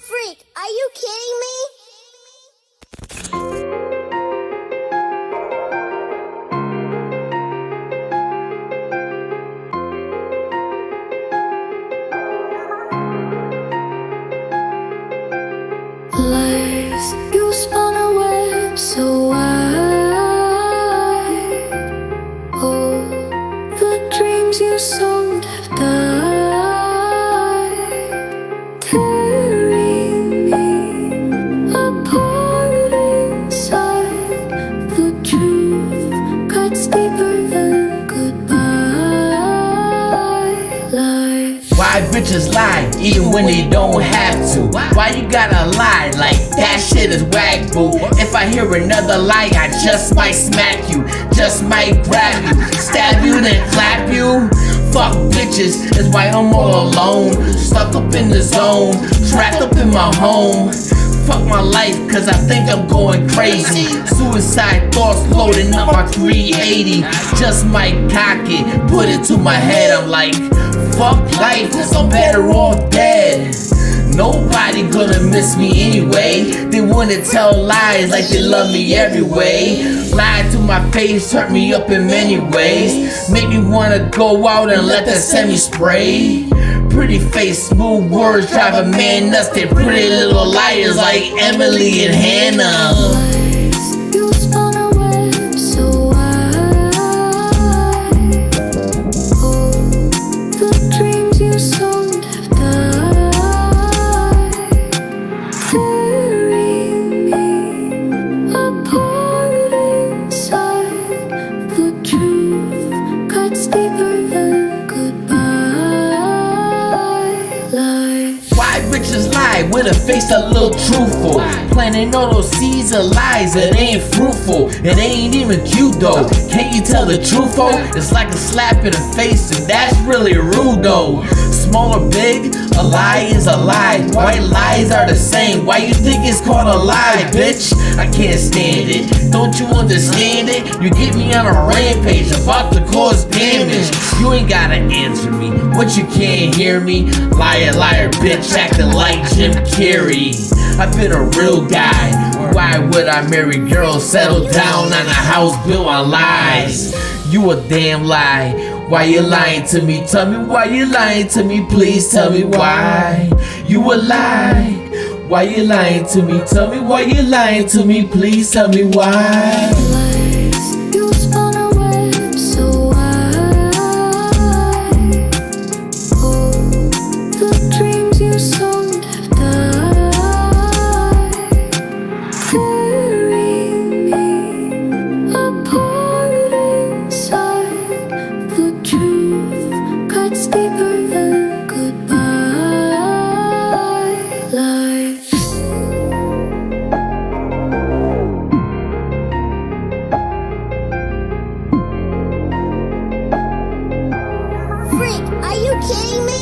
Freak, are you kidding me? Lies, you spun a web so wide. Oh, the dreams you sold have died, tearing me apart inside. The truth cuts deeper than goodbye. Lies. Why bitches lie even when they don't have to? Why you gotta lie like that shit is whack, boo? If I hear another lie, I just might smack you, just might grab you, stab you, then clap you. Fuck bitches, that's why I'm all alone, stuck up in the zone, trapped up in my home. Fuck my life, cause I think I'm going crazy. Suicide thoughts loading up my 380. Just might cock it, put it to my head. I'm like, fuck life, I'm better off dead. Nobody gonna miss me anyway. They wanna tell lies like they love me every way. Lie to my face, hurt me up in many ways. Make me wanna go out and let that semi spray. Pretty face, smooth words drive a man nuts. They pretty little liars like Emily and Hannah. Lies, you spun a web so wide. Oh, the dreams you sold have died, tearing me apart inside. The truth cuts deeper than goodbye. Lies. Why bitches lie with a face a little truthful? Planting all those seeds of lies that ain't fruitful. It ain't even cute though. Can't you tell the truth, oh? It's like a slap in the face, and that's really rude though. Small or big, a lie is a lie. White lies are the same. Why you think it's called a lie, bitch? I can't stand it. Don't you understand it? You get me on a rampage about to cause damage. You ain't gotta answer me, but you can't hear me. Liar, liar, bitch, acting like Jim Carrey. I've been a real guy. Why would I marry girls? Settle down on a house built on lies. You a damn lie. Why you lying to me? Tell me why you lying to me. Please tell me why. You a lie. Why you lying to me? Tell me why you lying to me. Please tell me why. Lies, you spun a web so wide. Oh, the dreams you sold have died, tearing me apart inside. The truth cuts deeper than goodbye. Lies. Freak, are you kidding me?